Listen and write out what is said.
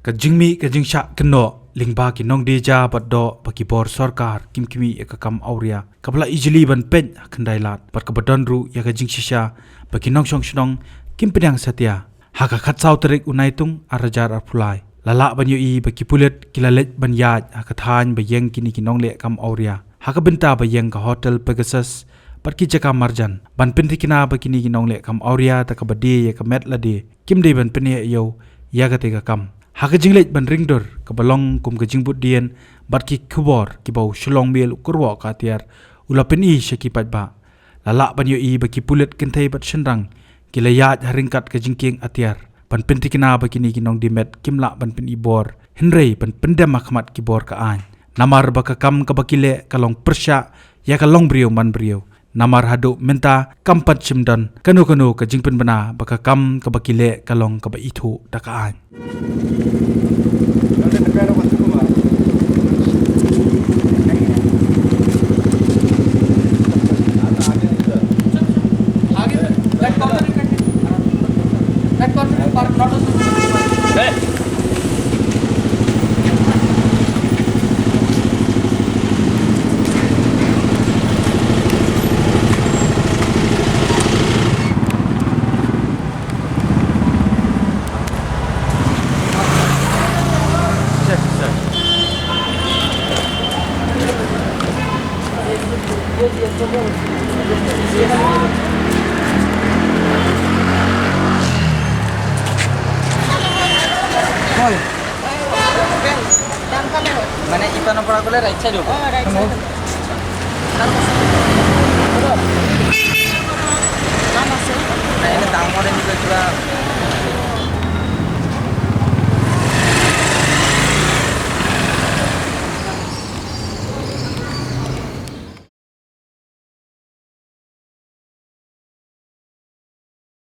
ka jingmi ka jingsha keno lingba ki nong deja baddo baki bor sarkar kimkimi ka kam auria kabla ijli ban pen khandailat par ka badon ru ya ka jingshisha baki nong song kimpedang satya haka khatsau tarik unaitung arajar arpulai lala banyu i baki pulet kilalet ban yaj haka than bayeng kini ki nong le kam auria haka benta bayeng ka hotel Pegasus par ki jaka marjan ban pinti kina bakini ki nong le kam auria ta ka bade ya ka met lade kimde ban pene yo ya ka te ka kam haka jinglet ban ringdor ka balong kum ka jingbut dien bat ki kubor ki bau shlong mel kurwa ka tiar ula peni shaki pat ba lala ban yo i baki pulet kentai bat shendang ki layat haringkat ka jingking atiar ban penti kina bakini ki nong dimet kimla ban pen ibor henrei ban pendam akhmat ki bor ka an namar baka kam ka bakile kalong persya ya kalong brio man brio namar hadu menta kampat simdan kanu ka jingpen bana baka kam ka bakile kalong ka ba ithu dakaan মানে ইপানৰ পৰা গ'লে right side হ'ব